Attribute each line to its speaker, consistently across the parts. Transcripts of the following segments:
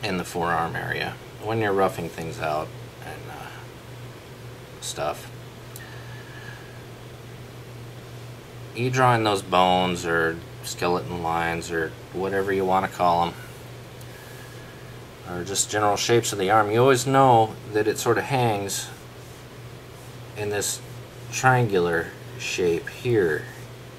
Speaker 1: in the forearm area when you're roughing things out and stuff. You draw in those bones or skeleton lines or whatever you want to call them, or just general shapes of the arm. You always know that it sort of hangs in this triangular shape here,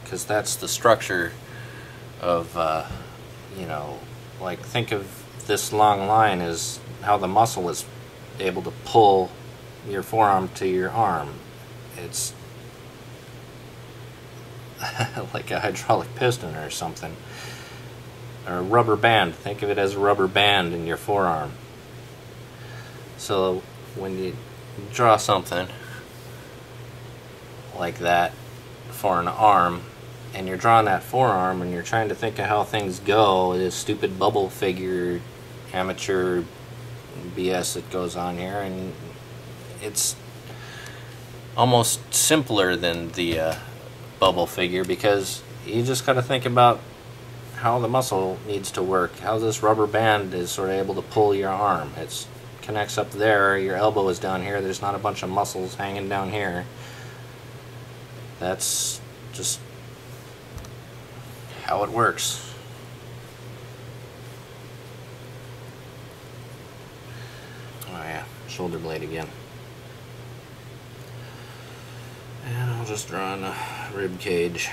Speaker 1: because that's the structure of you know, like, think of this long line as how the muscle is able to pull your forearm to your arm. It's like a hydraulic piston or something, or a rubber band. Think of it as a rubber band in your forearm. So when you draw something like that for an arm, and you're drawing that forearm and you're trying to think of how things go, this stupid bubble figure amateur BS that goes on here, and it's almost simpler than the bubble figure, because you just got to think about how the muscle needs to work, how this rubber band is sort of able to pull your arm. It connects up there, your elbow is down here, there's not a bunch of muscles hanging down here. That's just how it works. Oh yeah, shoulder blade again. And I'll just draw in a rib cage.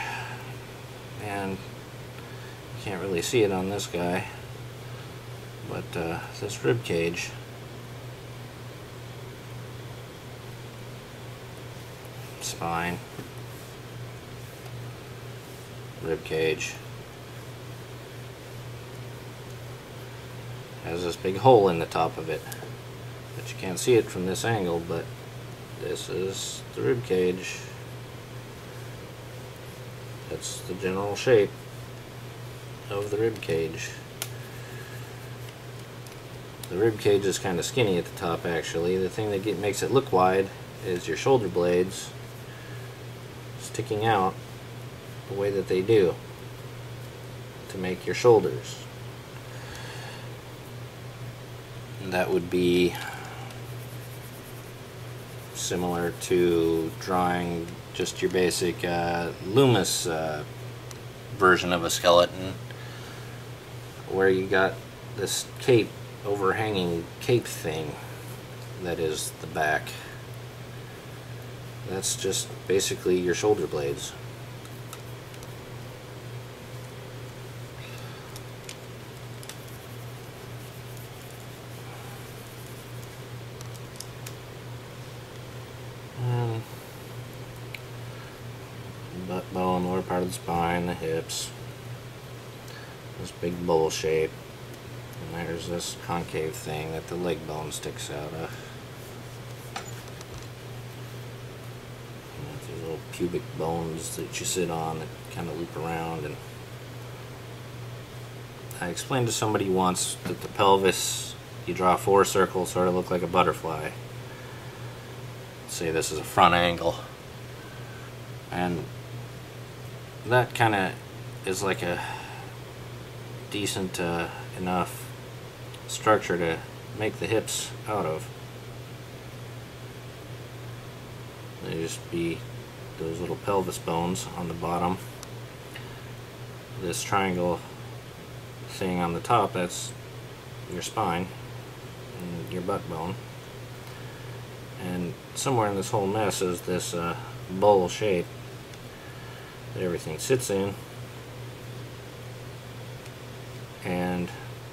Speaker 1: And you can't really see it on this guy, but this rib cage, spine, rib cage, has this big hole in the top of it, but you can't see it from this angle, but this is the rib cage. That's the general shape of the rib cage. The rib cage is kind of skinny at the top, actually. The thing that makes it look wide is your shoulder blades sticking out the way that they do to make your shoulders. And that would be similar to drawing just your basic Loomis version of a skeleton, where you got this cape, overhanging cape thing that is the back. That's just basically your shoulder blades. Butt bone, lower part of the spine, the hips, this big bowl shape, and there's this concave thing that the leg bone sticks out of. And these little pubic bones that you sit on that kind of loop around. And I explained to somebody once that the pelvis, you draw 4 circles, sort of look like a butterfly. Say this is a front angle, and that kind of is like a decent enough structure to make the hips out of. They just be those little pelvis bones on the bottom. This triangle thing on the top, that's your spine and your butt bone. And somewhere in this whole mess is this bowl shape that everything sits in, and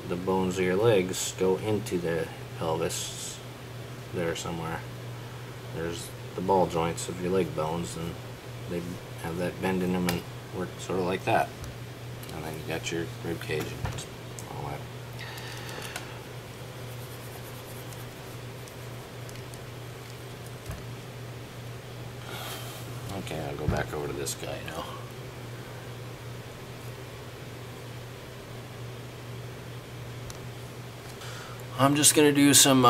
Speaker 1: the bones of your legs go into the pelvis there somewhere. There's the ball joints of your leg bones, and they have that bend in them and work sort of like that. And then you got your rib cage and all that. Okay, I'll go back over to this guy now. I'm just going to do some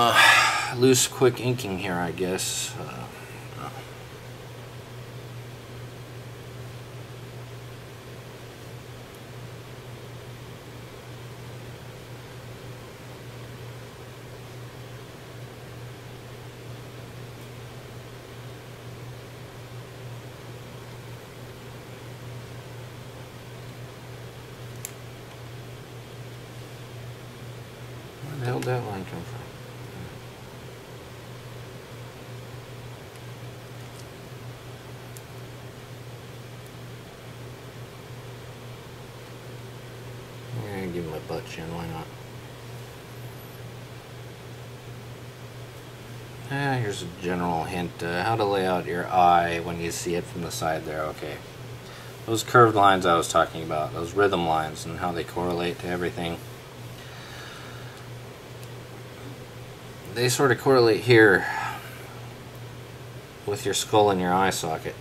Speaker 1: loose, quick inking here, I guess. Where the hell did that line come from? Yeah, give him a butt chin, why not? Here's a general hint, how to lay out your eye when you see it from the side there. Okay. Those curved lines I was talking about, those rhythm lines and how they correlate to everything. They sort of correlate here with your skull and your eye socket.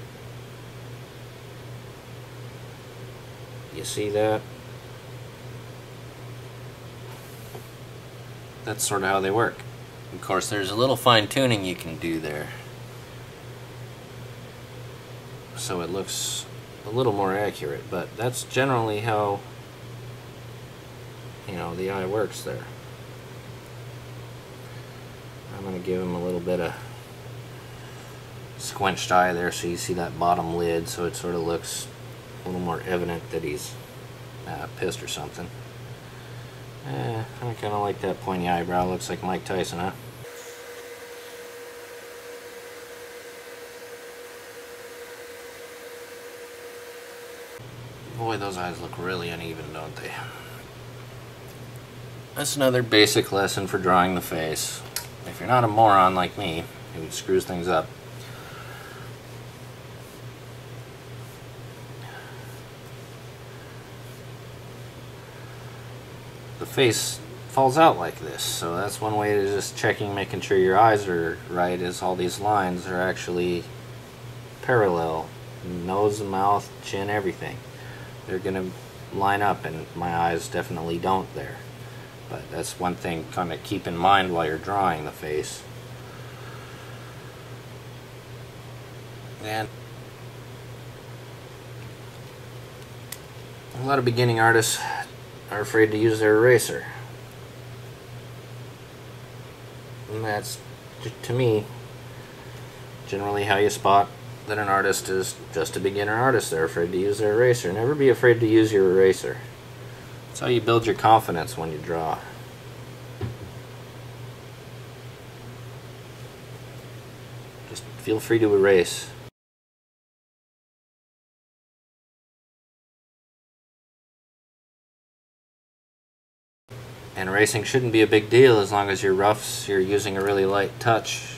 Speaker 1: You see that? That's sort of how they work. Of course, there's a little fine tuning you can do there, so it looks a little more accurate, but that's generally how, you know, the eye works there. I'm going to give him a little bit of squinched eye there so you see that bottom lid, so it sort of looks a little more evident that he's pissed or something. I kind of like that pointy eyebrow. Looks like Mike Tyson, huh? Boy, those eyes look really uneven, don't they? That's another basic lesson for drawing the face. If you're not a moron like me, who screws things up, the face falls out like this. So that's one way to just checking, making sure your eyes are right, is all these lines are actually parallel. Nose, mouth, chin, everything. They're gonna line up, and my eyes definitely don't there. But that's one thing kind of keep in mind while you're drawing the face. And a lot of beginning artists are afraid to use their eraser. And that's, to me, generally how you spot that an artist is just a beginner artist. They're afraid to use their eraser. Never be afraid to use your eraser. That's how you build your confidence when you draw. Just feel free to erase. And erasing shouldn't be a big deal as long as your roughs, you're using a really light touch.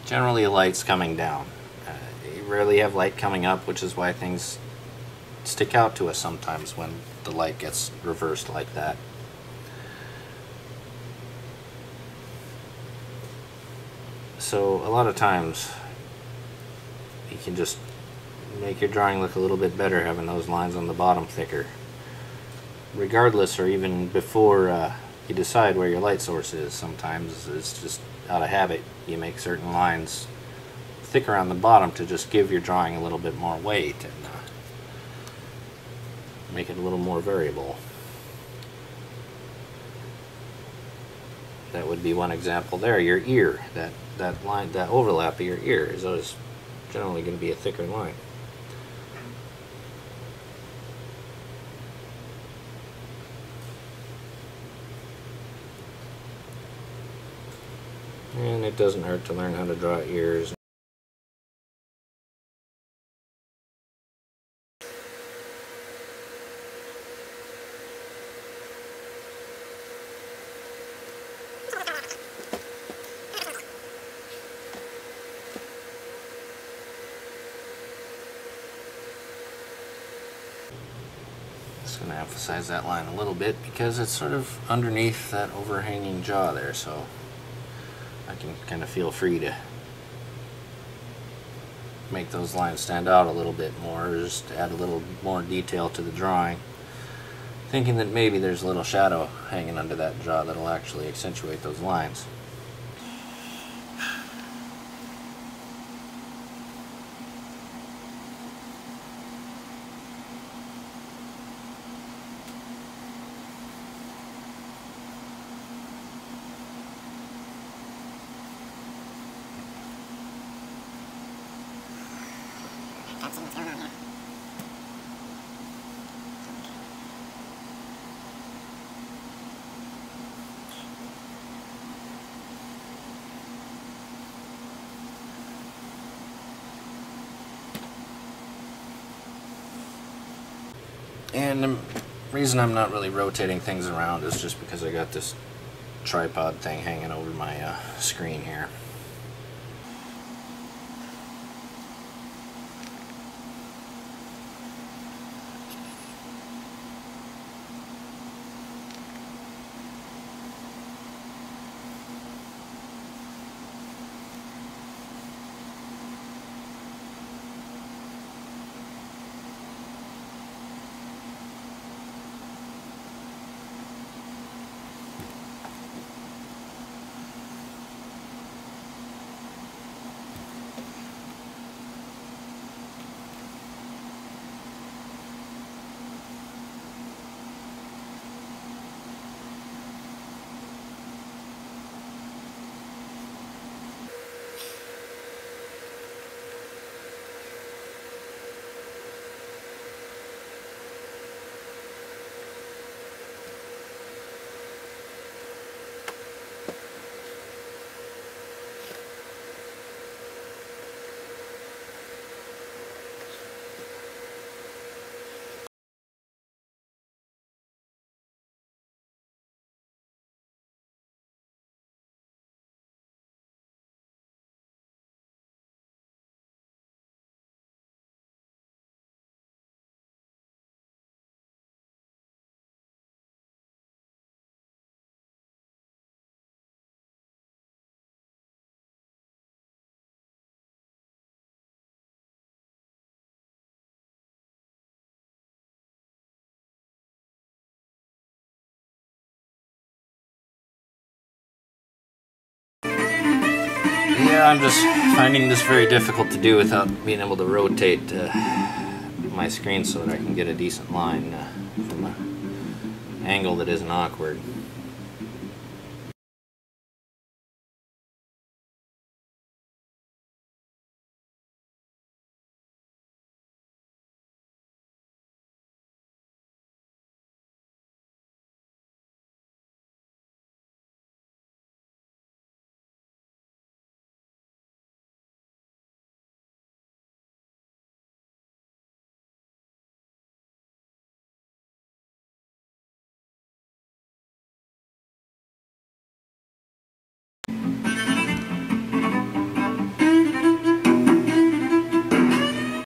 Speaker 1: Generally light's coming down. You rarely have light coming up, which is why things stick out to us sometimes when the light gets reversed like that. So a lot of times you can just make your drawing look a little bit better having those lines on the bottom thicker, regardless or even before you decide where your light source is. Sometimes it's just out of habit. You make certain lines thicker on the bottom to just give your drawing a little bit more weight and make it a little more variable. That would be one example there. Your ear, that line, that overlap of your ear is always generally going to be a thicker line. And it doesn't hurt to learn how to draw ears. Just going to emphasize that line a little bit because it's sort of underneath that overhanging jaw there, so I can kind of feel free to make those lines stand out a little bit more, or just add a little more detail to the drawing, thinking that maybe there's a little shadow hanging under that jaw that'll actually accentuate those lines. And the reason I'm not really rotating things around is just because I got this tripod thing hanging over my screen here. Yeah, I'm just finding this very difficult to do without being able to rotate my screen so that I can get a decent line from an angle that isn't awkward.